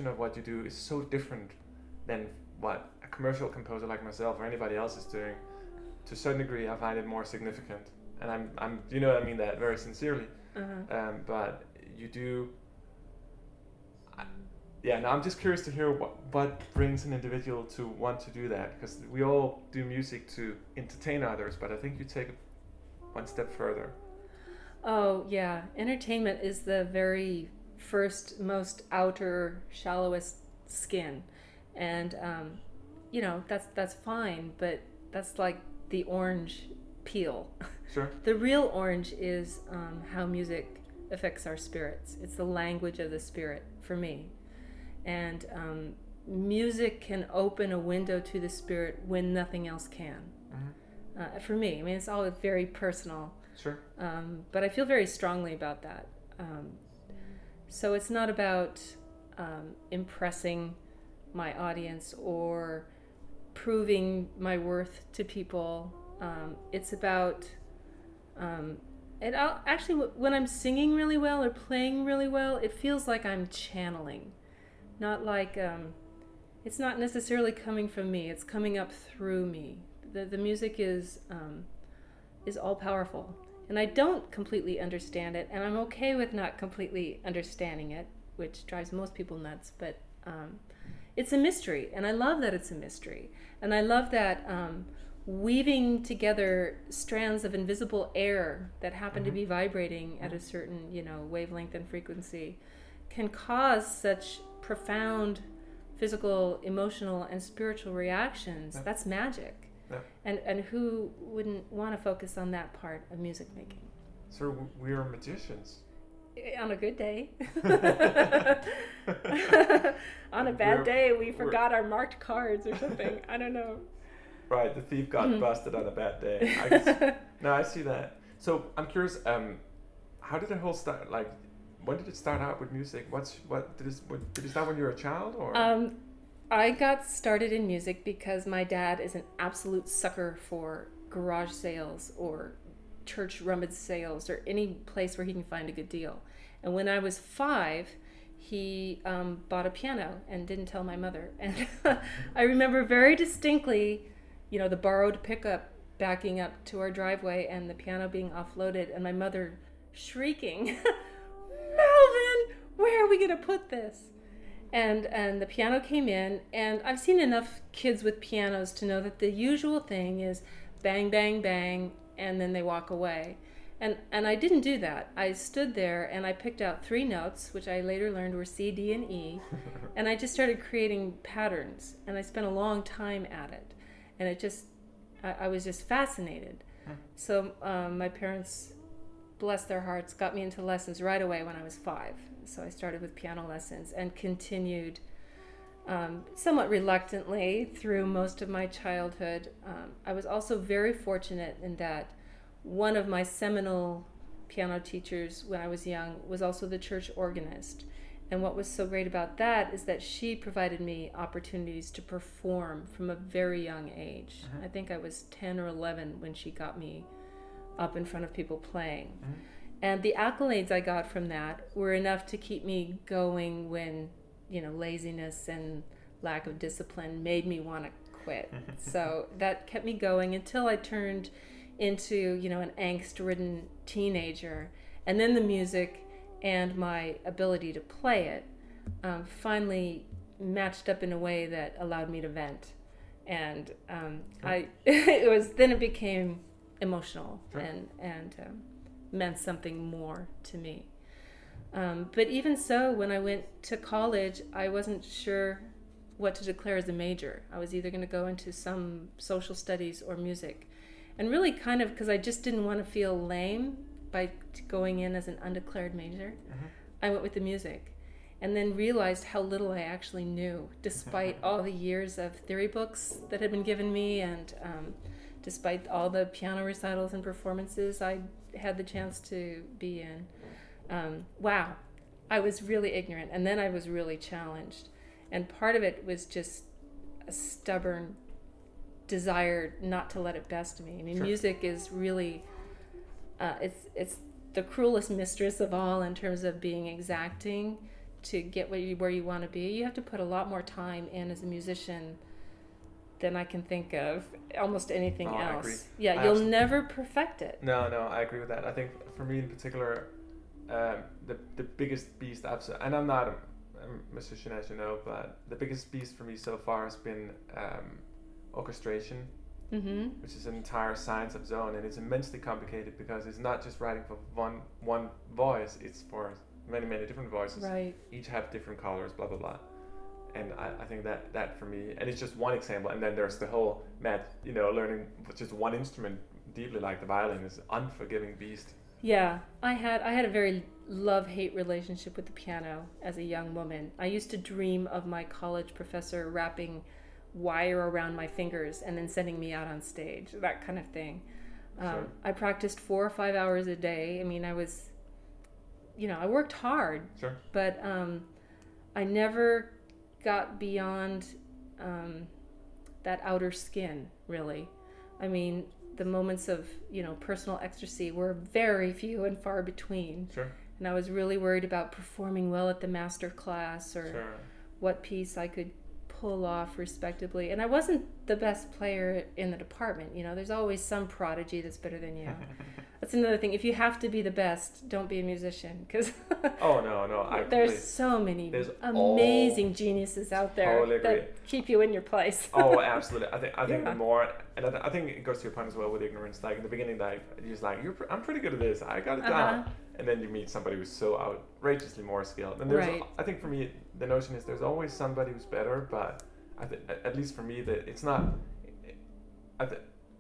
description of what you do is so different than what a commercial composer like myself or anybody else is doing. To a certain degree, I find it more significant, and I'm you know, I mean that very sincerely. But you do. Now I'm just curious to hear what brings an individual to want to do that, because we all do music to entertain others, but I think you take it one step further. Oh yeah, entertainment is the very first, most outer, shallowest skin, and you know, that's fine, but that's like the orange peel. Sure. The real orange is how music affects our spirits. It's the language of the spirit for me. And music can open a window to the spirit when nothing else can. For me, I mean, it's all very personal. Sure. But I feel very strongly about that. So it's not about impressing my audience or proving my worth to people. It's about actually, when I'm singing really well or playing really well, it feels like I'm channeling. Not like, it's not necessarily coming from me, it's coming up through me. The music is all powerful. And I don't completely understand it, and I'm okay with not completely understanding it, which drives most people nuts, but it's a mystery, and I love that it's a mystery. And I love that weaving together strands of invisible air that happen to be vibrating at a certain, you know, wavelength and frequency can cause such profound physical, emotional, and spiritual reactions. Yeah. That's magic. Yeah. And who wouldn't want to focus on that part of music making? So we are magicians. On a good day. On a bad day, we forgot our marked cards or something. I don't know. Right, the thief got busted on a bad day. I see that. So I'm curious, how did the whole start? Like, when did it start out with music? Did it start when you were a child, or? I got started in music because my dad is an absolute sucker for garage sales or church rummage sales or any place where he can find a good deal. And when I was 5, he bought a piano and didn't tell my mother. And I remember very distinctly, you know, the borrowed pickup backing up to our driveway and the piano being offloaded and my mother shrieking, "Melvin, where are we going to put this?" And the piano came in, and I've seen enough kids with pianos to know that the usual thing is bang, bang, bang, and then they walk away. And I didn't do that. I stood there and I picked out 3 notes, which I later learned were C, D, and E, and I just started creating patterns, and I spent a long time at it. And I was just fascinated. So my parents, bless their hearts, got me into lessons right away when I was 5. So I started with piano lessons and continued somewhat reluctantly through most of my childhood. I was also very fortunate in that one of my seminal piano teachers when I was young was also the church organist. And what was so great about that is that she provided me opportunities to perform from a very young age. I think I was 10 or 11 when she got me up in front of people playing. And the accolades I got from that were enough to keep me going when, you know, laziness and lack of discipline made me want to quit. So that kept me going until I turned into, you know, an angst-ridden teenager. And then the music and my ability to play it finally matched up in a way that allowed me to vent. And it became emotional and meant something more to me. But even so, when I went to college, I wasn't sure what to declare as a major. I was either going to go into some social studies or music. And really kind of because I just didn't want to feel lame by going in as an undeclared major, I went with the music. And then realized how little I actually knew, despite all the years of theory books that had been given me and despite all the piano recitals and performances I had the chance to be in. Wow, I was really ignorant, and then I was really challenged. And part of it was just a stubborn desire not to let it best me. I mean, music is really, it's the cruelest mistress of all in terms of being exacting. to get where you want to be, you have to put a lot more time in as a musician than I can think of almost anything else. I agree. Yeah, you'll never perfect it. No, I agree with that. I think for me in particular, the biggest beast and I'm not a musician, as you know, but the biggest beast for me so far has been orchestration, which is an entire science of its own, and it's immensely complicated because it's not just writing for one voice, it's for many different voices. Right. Each have different colors, blah blah blah. And I think that for me, and it's just one example, and then there's the whole learning just one instrument deeply like the violin is an unforgiving beast. Yeah, I had a very love-hate relationship with the piano as a young woman. I used to dream of my college professor wrapping wire around my fingers and then sending me out on stage, that kind of thing. Sure. I practiced 4 or 5 hours a day. I mean, I worked hard, sure, but I never got beyond that outer skin, really. I mean, the moments of personal ecstasy were very few and far between. Sure. And I was really worried about performing well at the master class or sure. what piece I could pull off respectably. And I wasn't the best player in the department. There's always some prodigy that's better than you. That's another thing. If you have to be the best, don't be a musician, because there's so many amazing geniuses out there that keep you in your place. Oh, absolutely. I think the more, and I think it goes to your point as well with ignorance. Like in the beginning, like you're just like, I'm pretty good at this. I got it down. And then you meet somebody who's so outrageously more skilled. And there's, I think for me, the notion is there's always somebody who's better, but at least for me, that it's not.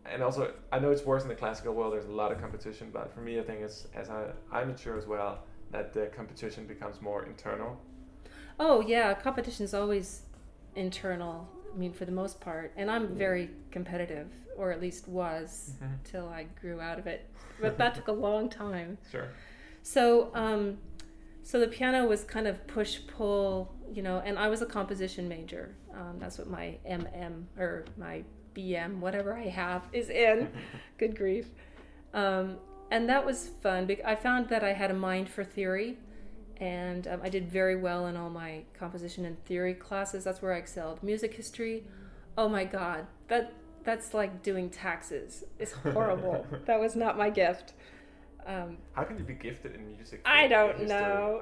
And also, I know it's worse in the classical world. There's a lot of competition, but for me, I think as I mature as well, that the competition becomes more internal. Oh yeah, competition is always internal. I mean, for the most part, and I'm very competitive, or at least was, till I grew out of it. But that took a long time. Sure. So, so the piano was kind of push-pull, and I was a composition major. That's what my MM or my BM, whatever I have, is in. Good grief. And that was fun. I found that I had a mind for theory, and I did very well in all my composition and theory classes. That's where I excelled. Music history, oh my God, that's like doing taxes. It's horrible. That was not my gift. How can you be gifted in music? I don't know.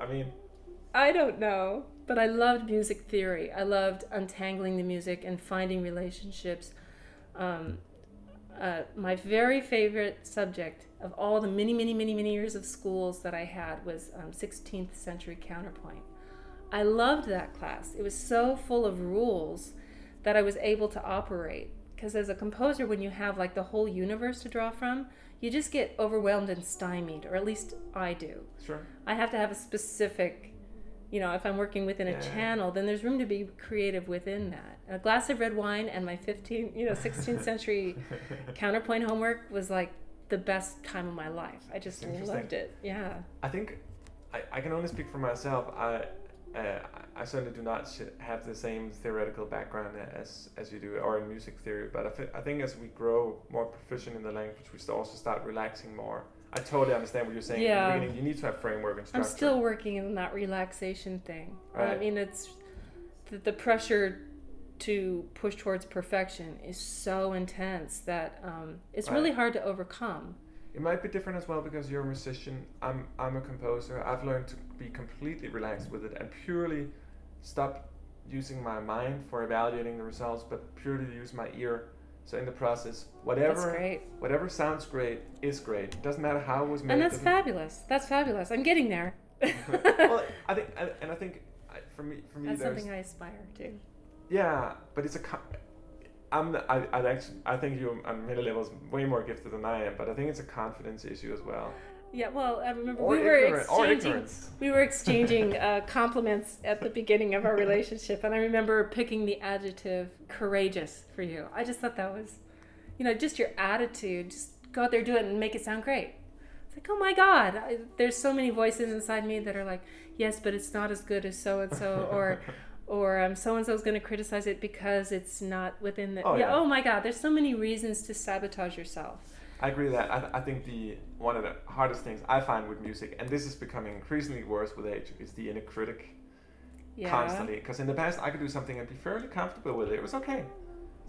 I don't know. But I loved music theory. I loved untangling the music and finding relationships. My very favorite subject of all the many years of schools that I had was 16th century counterpoint. I loved that class. It was so full of rules that I was able to operate. Because as a composer, when you have like the whole universe to draw from, you just get overwhelmed and stymied, or at least I do. Sure. I have to have a specific, if I'm working within a channel, then there's room to be creative within that. A glass of red wine and my 16th century counterpoint homework was like the best time of my life. I just loved it. Yeah. I think I can only speak for myself. I certainly do not have the same theoretical background as you do, or in music theory, but I think as we grow more proficient in the language, we also start relaxing more. I totally understand what you're saying. Yeah. In the beginning, you need to have framework and structure. I'm still working on that relaxation thing. Right. I mean, it's the pressure to push towards perfection is so intense that it's really hard to overcome. It might be different as well because you're a musician. I'm a composer. I've learned to be completely relaxed with it and purely stop using my mind for evaluating the results, but purely use my ear. So in the process, whatever sounds great is great. It doesn't matter how it was made. And that's fabulous. That's fabulous. I'm getting there. Well, I think for me, that's something I aspire to. Yeah, but it's I think you're on many levels way more gifted than I am, but I think it's a confidence issue as well. Yeah, well, I remember we were exchanging compliments at the beginning of our relationship, and I remember picking the adjective courageous for you. I just thought that was, just your attitude. Just go out there, do it, and make it sound great. It's like, oh my God, there's so many voices inside me that are like, yes, but it's not as good as so-and-so, or so-and-so is going to criticize it because it's not within the... Oh my God, there's so many reasons to sabotage yourself. I agree with that. I think one of the hardest things I find with music, and this is becoming increasingly worse with age, is the inner critic. constantly. Because in the past, I could do something and be fairly comfortable with it. It was okay.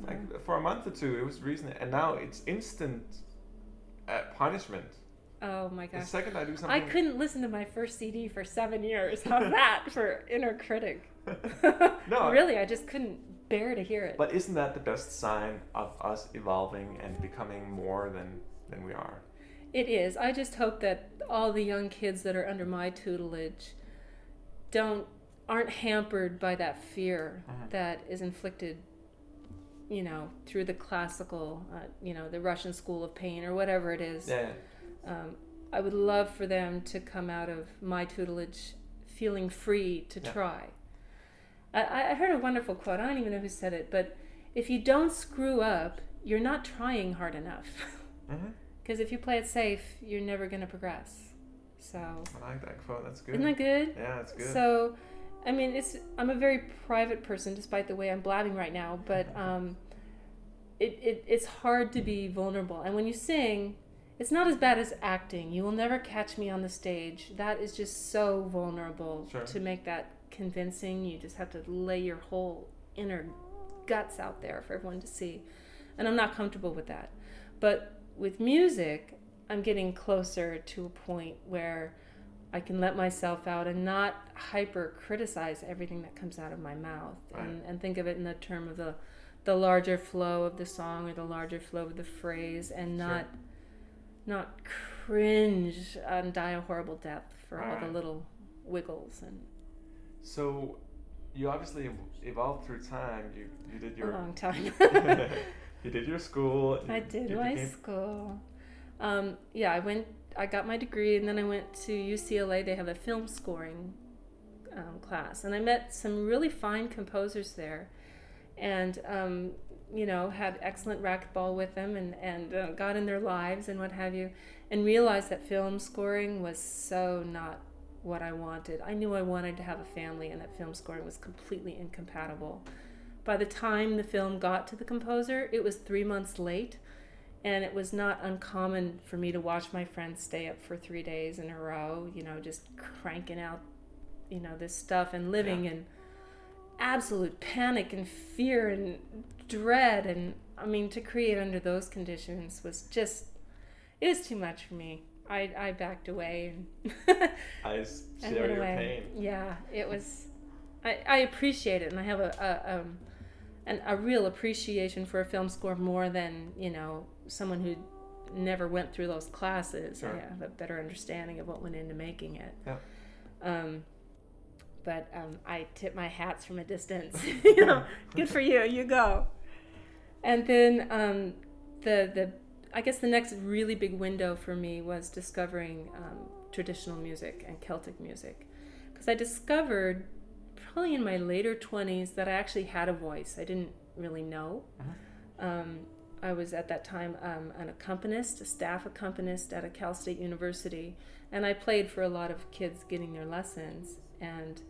Like for a month or two, it was reasonable. And now it's instant punishment. Oh my gosh. The second I do something... I couldn't listen to my first CD for 7 years. How's that for inner critic? No. Really, I just couldn't bear to hear it. But isn't that the best sign of us evolving and becoming more than we are? It is. I just hope that all the young kids that are under my tutelage aren't hampered by that fear that is inflicted, through the classical, the Russian school of pain or whatever it is. Yeah. I would love for them to come out of my tutelage feeling free to try. I heard a wonderful quote. I don't even know who said it, but if you don't screw up, you're not trying hard enough. Because if you play it safe, you're never going to progress. So I like that quote. That's good. Isn't that good? Yeah, it's good. So, I mean, I'm a very private person, despite the way I'm blabbing right now. But it's hard to be vulnerable. And when you sing, it's not as bad as acting. You will never catch me on the stage. That is just so vulnerable. Sure. To make that convincing. You just have to lay your whole inner guts out there for everyone to see. And I'm not comfortable with that. But with music, I'm getting closer to a point where I can let myself out and not hyper criticize everything that comes out of my mouth. Right. And think of it in the term of the larger flow of the song or the larger flow of the phrase, and not cringe and die a horrible death for all the little wiggles. And so you obviously evolved through time. You did your... A long time. You did your school. I did my school. I got my degree, and then I went to UCLA. They have a film scoring class, and I met some really fine composers there, and had excellent racquetball with them, and got in their lives and what have you, and realized that film scoring was so not what I wanted. I knew I wanted to have a family, and that film scoring was completely incompatible. By the time the film got to the composer, it was 3 months late, and it was not uncommon for me to watch my friends stay up for 3 days in a row, just cranking out, this stuff and living in absolute panic and fear and dread. And I mean, to create under those conditions was just, it was too much for me. I backed away and I share your pain. Yeah, it was. I appreciate it, and I have a real appreciation for a film score more than someone who never went through those classes. Sure. I have a better understanding of what went into making it. Yeah. But I tip my hats from a distance. Good for you. You go. And then I guess the next really big window for me was discovering traditional music and Celtic music, because I discovered probably in my later 20s that I actually had a voice. I didn't really know. I was at that time an accompanist, a staff accompanist at a Cal State University, and I played for a lot of kids getting their lessons, and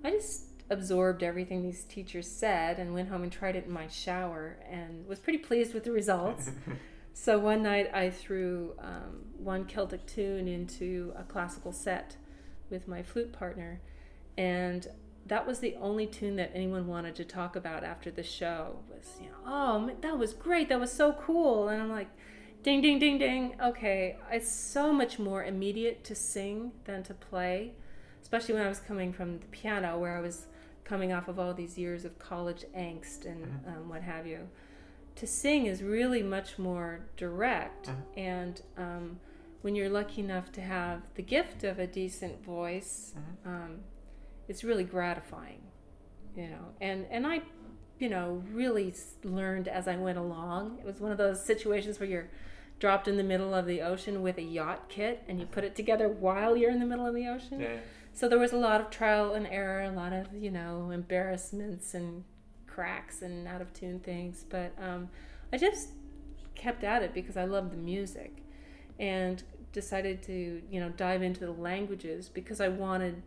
I just absorbed everything these teachers said and went home and tried it in my shower and was pretty pleased with the results. So one night I threw one Celtic tune into a classical set with my flute partner, and that was the only tune that anyone wanted to talk about after the show. Was, oh, that was great, that was so cool. And I'm like, ding, ding, ding, ding. Okay, it's so much more immediate to sing than to play, especially when I was coming from the piano, where I was coming off of all these years of college angst and what have you. To sing is really much more direct, and when you're lucky enough to have the gift of a decent voice, it's really gratifying, and I, really learned as I went along. It was one of those situations where you're dropped in the middle of the ocean with a yacht kit, and you put it together while you're in the middle of the ocean. Yeah. So there was a lot of trial and error, a lot of, embarrassments and cracks and out of tune things, but I just kept at it because I loved the music, and decided to dive into the languages because I wanted,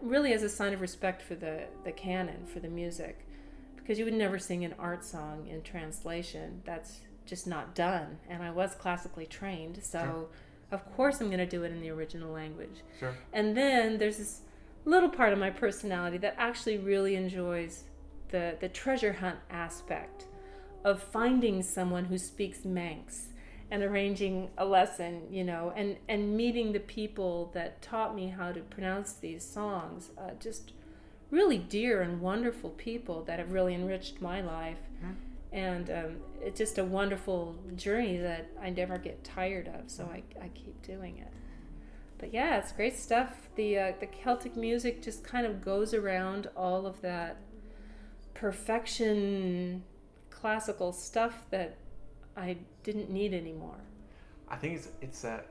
really as a sign of respect for the canon, for the music, because you would never sing an art song in translation. That's just not done, and I was classically trained, so of course I'm going to do it in the original language. Sure. And then there's this little part of my personality that actually really enjoys the treasure hunt aspect of finding someone who speaks Manx and arranging a lesson, you know, and meeting the people that taught me how to pronounce these songs. Just really dear and wonderful people that have really enriched my life. Mm-hmm. And it's just a wonderful journey that I never get tired of, so I keep doing it. But yeah, it's great stuff. The Celtic music just kind of goes around all of that perfection classical stuff that I didn't need anymore. I think it's a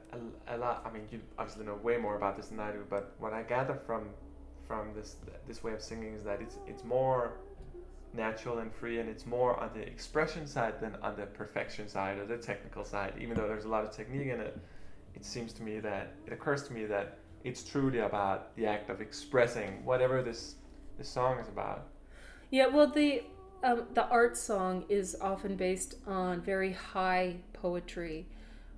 lot. I mean, you obviously know way more about this than I do, but what I gather from this way of singing is that it's more natural and free, and it's more on the expression side than on the perfection side or the technical side. Even though there's a lot of technique in it, it occurs to me that it's truly about the act of expressing whatever this song is about. Yeah, well, the art song is often based on very high poetry,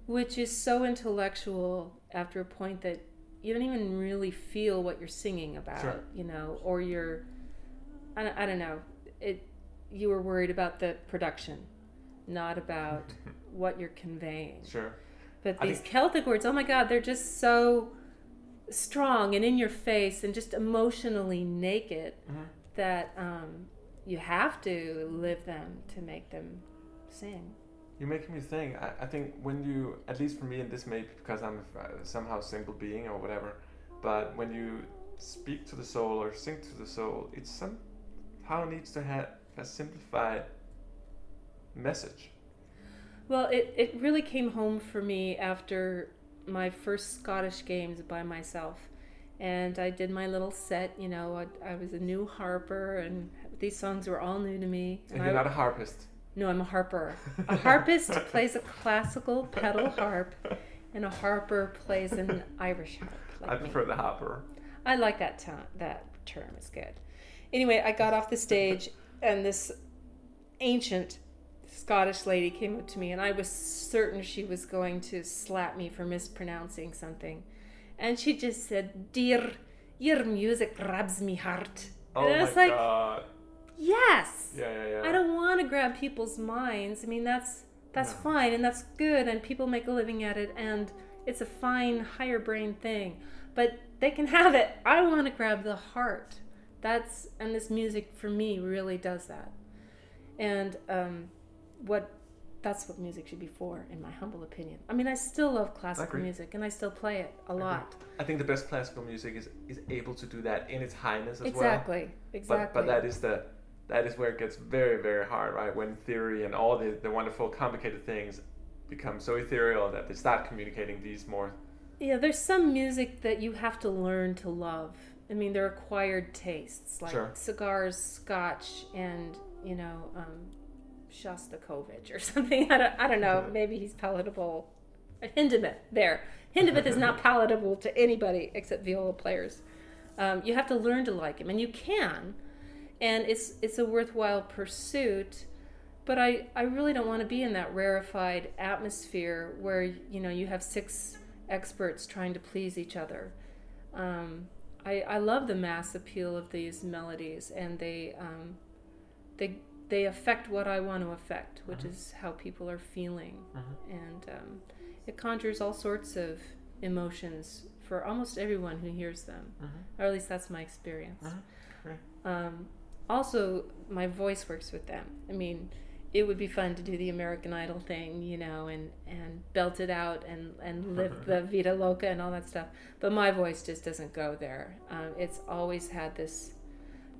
which is so intellectual after a point that you don't even really feel what you're singing about, sure. You know, or I don't know. You were worried about the production, not about what you're conveying. Sure. But these Celtic words, oh my God, they're just so strong and in your face and just emotionally naked that you have to live them to make them sing. You're making me think. I think when you, at least for me, and this may be because I'm somehow simple being or whatever, but when you speak to the soul or sing to the soul, it somehow needs to have a simplified message. Well, it really came home for me after my first Scottish games by myself. And I did my little set, you know, I was a new harper, and these songs were all new to me. And you're not a harpist? No, I'm a harper. A harpist plays a classical pedal harp, and a harper plays an Irish harp. Like I prefer the harper. I like that term, it's good. Anyway, I got off the stage, and this ancient Scottish lady came up to me, and I was certain she was going to slap me for mispronouncing something. And she just said, "Dear, your music grabs me heart." Oh, and I was like, God. Yes. Yeah. I don't want to grab people's minds. I mean, that's fine, and that's good, and people make a living at it, and it's a fine higher brain thing. But they can have it. I want to grab the heart. And this music for me really does that. And that's what music should be for, in my humble opinion. I mean, I still love classical music, and I still play it a lot. I think the best classical music is able to do that in its highness as well. Exactly. But that is where it gets very, very hard, right? When theory and all the wonderful, complicated things become so ethereal that they start communicating these more. Yeah, there's some music that you have to learn to love. I mean, they're acquired tastes, like sure. Cigars, Scotch, and, you know, Shostakovich or something. I don't know. Maybe he's palatable. Hindemith. There. Hindemith is not palatable to anybody except viola players. You have to learn to like him, and you can. And it's a worthwhile pursuit. But I really don't want to be in that rarefied atmosphere where, you know, you have 6 experts trying to please each other. I love the mass appeal of these melodies, and they affect what I want to affect, which is how people are feeling. And it conjures all sorts of emotions for almost everyone who hears them, or at least that's my experience. Also, my voice works with them. I mean, it would be fun to do the American Idol thing, you know, and belt it out and live the Vida Loca and all that stuff. But my voice just doesn't go there. It's always had this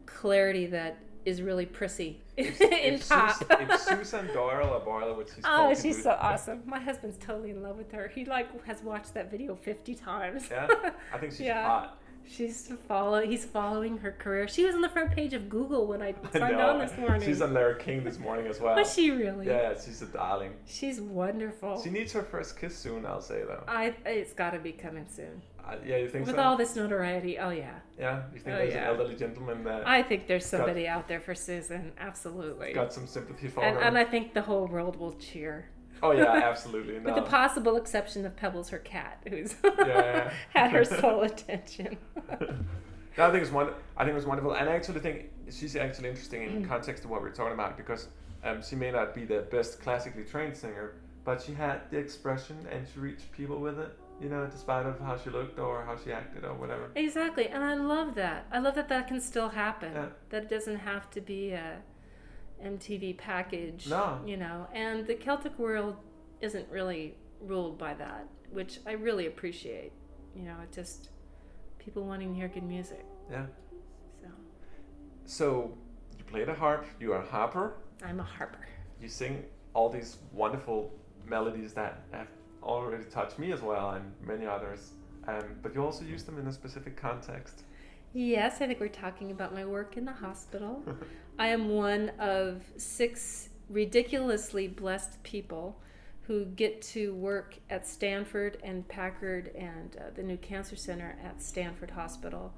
clarity that is really prissy in pop. If Susan Doyle or Boyle, which she's called, she's so awesome. My husband's totally in love with her. He has watched that video 50 times. Yeah, I think she's hot. He's following her career. She was on the front page of Google when I signed on this morning. She's on Larry King this morning as well. Was she really? Yeah, she's a darling. She's wonderful. She needs her first kiss soon, I'll say, though. It's got to be coming soon. Yeah, you think so? With all this notoriety, oh yeah. Yeah? You think there's an elderly gentleman that... I think there's somebody out there for Susan, absolutely. Got some sympathy for her. And I think the whole world will cheer. Oh yeah, absolutely. No. With the possible exception of Pebbles, her cat, who's had her sole attention. No, I think it was wonderful, and I actually think she's actually interesting in context of what we're talking about, because she may not be the best classically trained singer, but she had the expression and she reached people with it, you know, despite of how she looked or how she acted or whatever. Exactly, and I love that. I love that can still happen. Yeah. That it doesn't have to be a MTV package. No. You know, and the Celtic world isn't really ruled by that, which I really appreciate. You know, it just people wanting to hear good music. Yeah. So you play the harp. You are a harper. I'm a harper. You sing all these wonderful melodies that have already touched me as well, and many others. But you also use them in a specific context. Yes, I think we're talking about my work in the hospital. I am one of 6 ridiculously blessed people who get to work at Stanford and Packard and the new cancer center at Stanford Hospital.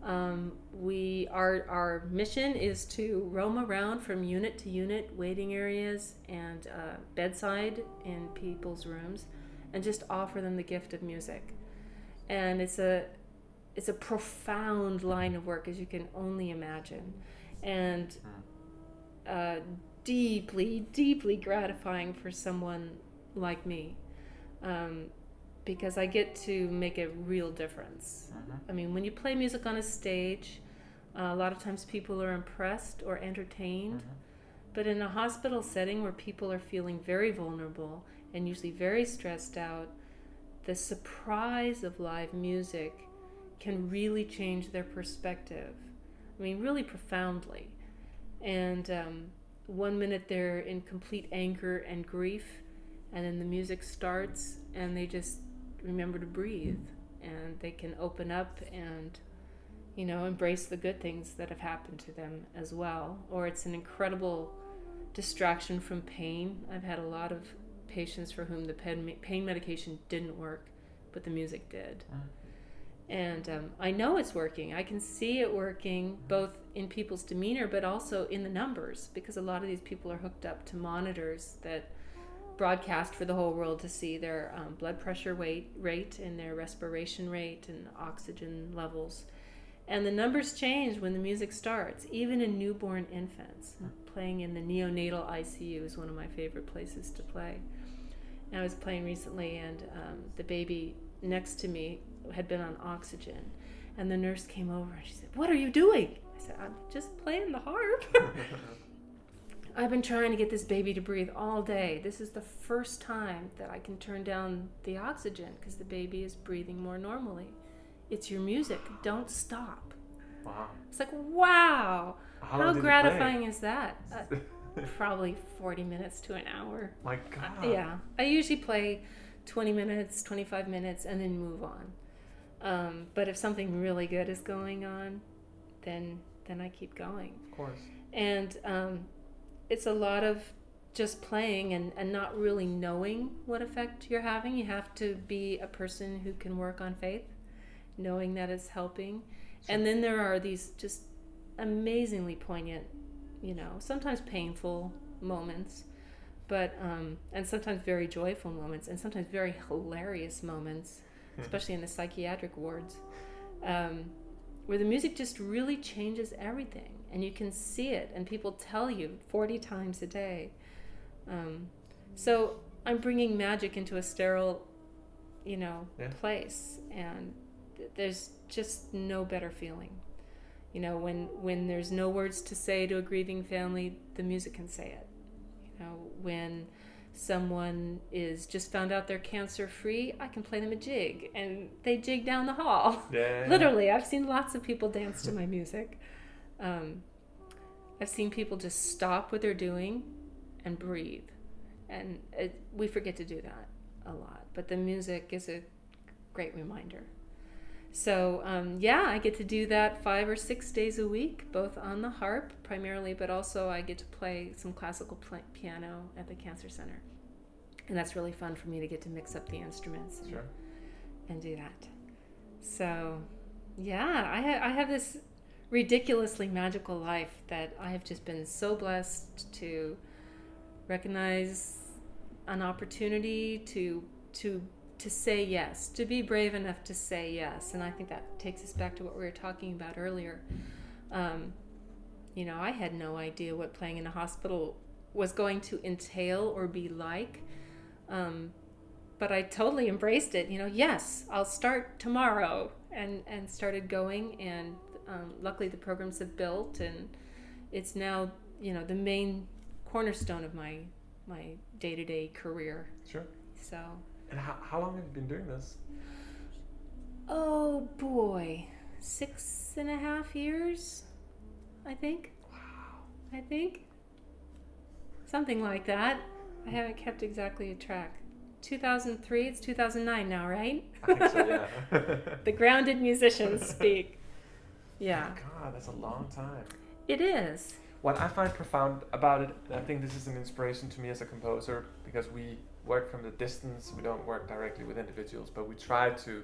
Our mission is to roam around from unit to unit, waiting areas and bedside in people's rooms, and just offer them the gift of music. And it's a profound line of work, as you can only imagine, and deeply, deeply gratifying for someone like me, because I get to make a real difference. I mean, when you play music on a stage, a lot of times people are impressed or entertained, but in a hospital setting where people are feeling very vulnerable and usually very stressed out, the surprise of live music can really change their perspective. I mean, really profoundly. And one minute they're in complete anger and grief, and then the music starts and they just remember to breathe, and they can open up and, you know, embrace the good things that have happened to them as well. Or it's an incredible distraction from pain. I've had a lot of patients for whom the pain medication didn't work, but the music did. And I know it's working. I can see it working both in people's demeanor but also in the numbers, because a lot of these people are hooked up to monitors that broadcast for the whole world to see their blood pressure rate and their respiration rate and oxygen levels. And the numbers change when the music starts, even in newborn infants. Playing in the neonatal ICU is one of my favorite places to play. And I was playing recently, and the baby next to me had been on oxygen, and the nurse came over and she said, "What are you doing?" I said, "I'm just playing the harp." I've been trying to get this baby to breathe all day. This is the first time that I can turn down the oxygen because the baby is breathing more normally. It's your music. Don't stop. Wow. It's like, wow. How gratifying is that? Probably 40 minutes to an hour. My God. Yeah. I usually play 20 minutes, 25 minutes, and then move on. But if something really good is going on, then I keep going. Of course. And it's a lot of just playing and not really knowing what effect you're having. You have to be a person who can work on faith, knowing that it's helping. And then there are these just amazingly poignant, you know, sometimes painful moments, but and sometimes very joyful moments, and sometimes very hilarious moments, especially in the psychiatric wards, where the music just really changes everything, and you can see it, and people tell you 40 times a day. So I'm bringing magic into a sterile, you know, place, and there's just no better feeling. You know, when there's no words to say to a grieving family, the music can say it. You know, when someone is just found out they're cancer free, I can play them a jig, and they jig down the hall. Yeah. Literally, I've seen lots of people dance to my music. I've seen people just stop what they're doing and breathe, and we forget to do that a lot, but the music is a great reminder. So I get to do that 5 or 6 days a week, both on the harp primarily, but also I get to play some classical piano at the Cancer Center. And that's really fun for me to get to mix up the instruments and do that. So, I have this ridiculously magical life that I have just been so blessed to recognize an opportunity to to say yes, to be brave enough to say yes. And I think that takes us back to what we were talking about earlier. You know, I had no idea what playing in a hospital was going to entail or be like. But I totally embraced it. You know, yes, I'll start tomorrow, and started going. And luckily the programs have built, and it's now, you know, the main cornerstone of my day-to-day career. Sure. So. And how long have you been doing this? Oh boy, 6.5 years, I think. Wow. I think. Something like that. I haven't kept exactly a track. 2003, it's 2009 now, right? I think so, yeah. The grounded musicians speak. Yeah. Oh my God, that's a long time. It is. What I find profound about it, and I think this is an inspiration to me as a composer, because we work from the distance, we don't work directly with individuals, but we try to,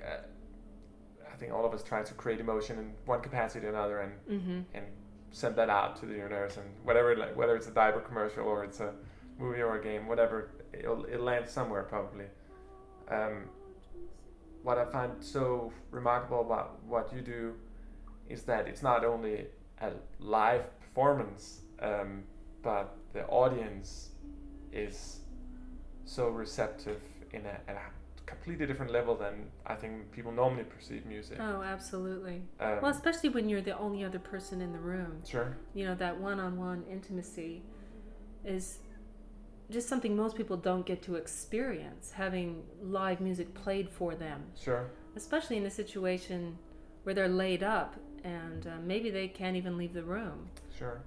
I think all of us try to create emotion in one capacity or another, and send that out to the universe, and whether it's a diaper commercial or it's a movie or a game, whatever, it'll land somewhere probably. What I find so remarkable about what you do is that it's not only a live performance, but the audience is so receptive in a completely different level than I think people normally perceive music. Oh, absolutely. Well, especially when you're the only other person in the room. Sure. You know, that one-on-one intimacy is just something most people don't get to experience, having live music played for them. Sure. Especially in a situation where they're laid up and maybe they can't even leave the room. Sure.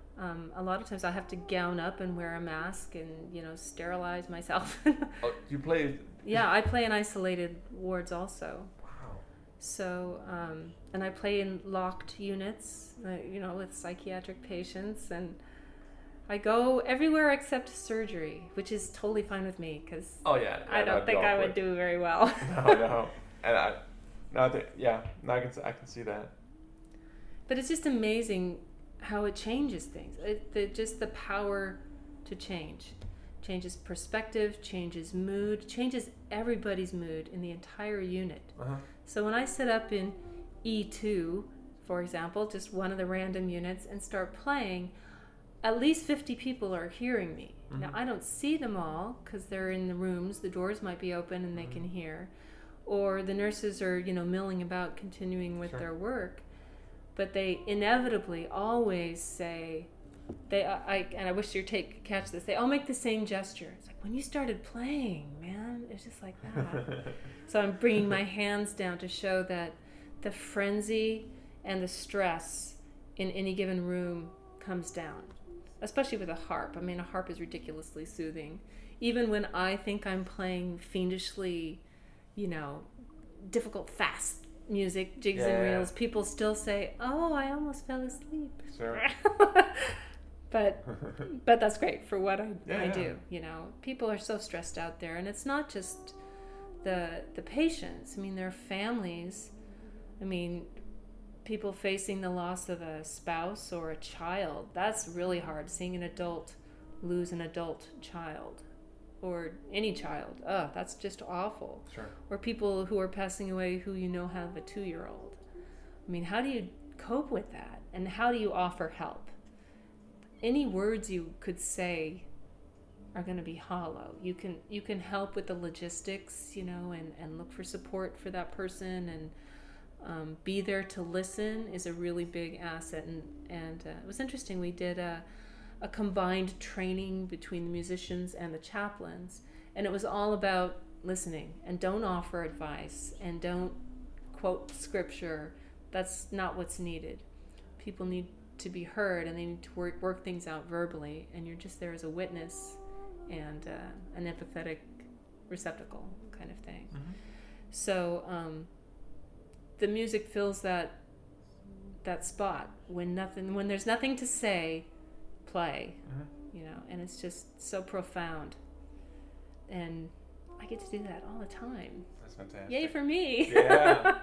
A lot of times I have to gown up and wear a mask and, you know, sterilize myself. Oh, you play? Yeah, I play in isolated wards also. Wow. So, and I play in locked units, you know, with psychiatric patients, and I go everywhere except surgery, which is totally fine with me, because I don't think I would do very well. No. And I can see that. But it's just amazing how it changes things. Just the power to change. Changes perspective, changes mood, changes everybody's mood in the entire unit. Uh-huh. So when I sit up in E2, for example, just one of the random units, and start playing, at least 50 people are hearing me. Mm-hmm. Now, I don't see them all because they're in the rooms. The doors might be open and they can hear. Or the nurses are, you know, milling about, continuing with their work. But they inevitably always say, and I wish your tape could catch this, they all make the same gesture. It's like, when you started playing, man, it's just like that. So I'm bringing my hands down to show that the frenzy and the stress in any given room comes down, especially with a harp. I mean, a harp is ridiculously soothing. Even when I think I'm playing fiendishly, you know, difficult, fast music, jigs and reels, people still say, "Oh, I almost fell asleep." Sure. But that's great for what I do. You know, people are so stressed out there, and it's not just the patients. I mean, their families. I mean, people facing the loss of a spouse or a child. That's really hard. Seeing an adult lose an adult child, or any child. Oh, that's just awful. Sure. Or people who are passing away who you know have a 2-year-old. I mean, how do you cope with that? And how do you offer help? Any words you could say are going to be hollow. You can help with the logistics, you know, and look for support for that person, and be there to listen is a really big asset. And it was interesting. We did a combined training between the musicians and the chaplains, and it was all about listening, and don't offer advice, and don't quote scripture. That's not what's needed. People need to be heard, and they need to work things out verbally, and you're just there as a witness and an empathetic receptacle kind of thing. Mm-hmm. So the music fills that spot when there's nothing to say. Play, you know, and it's just so profound, and I get to do that all the time. That's fantastic. Yay for me. Yeah.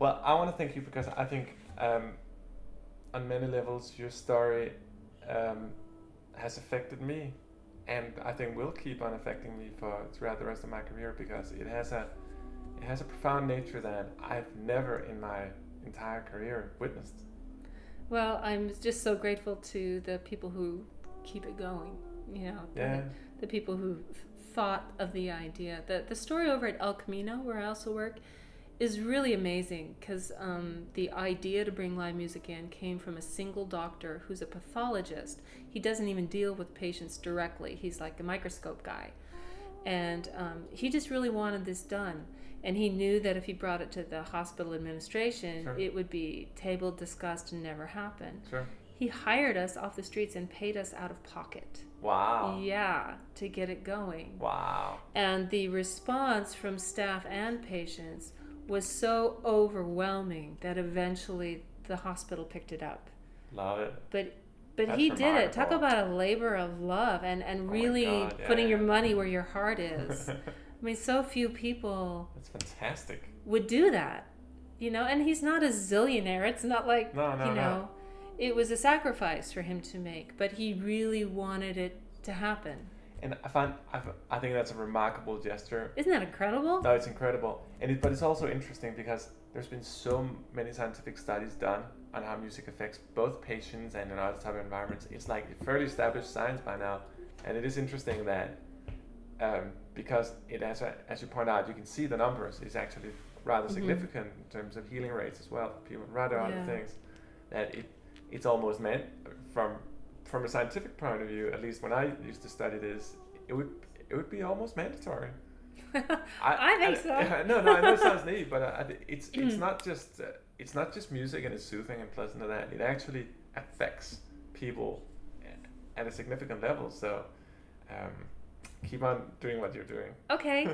Well, I want to thank you, because I think on many levels your story has affected me and I think will keep on affecting me throughout the rest of my career, because it has a profound nature that I've never in my entire career witnessed. Well, I'm just so grateful to the people who keep it going, the people who thought of the idea. The story over at El Camino, where I also work, is really amazing, because the idea to bring live music in came from a single doctor who's a pathologist. He doesn't even deal with patients directly. He's like a microscope guy. And he just really wanted this done. And he knew that if he brought it to the hospital administration, Sure. it would be tabled, discussed, and never happen. Sure. He hired us off the streets and paid us out of pocket. Wow. Yeah, to get it going. Wow. And the response from staff and patients was so overwhelming that eventually the hospital picked it up. Love it. But That's he did it. Talk remarkable. about a labor of love and my really God, yeah, putting your yeah. money where your heart is. I mean, so few people That's fantastic. would do that, and he's not a zillionaire. It's not like, No. it was a sacrifice for him to make, but he really wanted it to happen. And I think that's a remarkable gesture. Isn't that incredible? No, it's incredible. But it's also interesting because there's been so many scientific studies done on how music affects both patients and in other type of environments. It's like fairly established science by now. And it is interesting that because it, as you point out, you can see the numbers is actually rather significant in terms of healing rates as well for people and rather other things, that it's almost meant from a scientific point of view, at least when I used to study this, it would be almost mandatory. I think so. No, I know it sounds naive, but it's not just music and it's soothing and pleasant and that. It actually affects people at a significant level. So keep on doing what you're doing. Okay,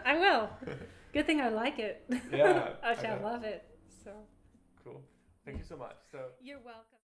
I will. Good thing I like it. Yeah, I shall love it. So cool. Thank you so much. So you're welcome.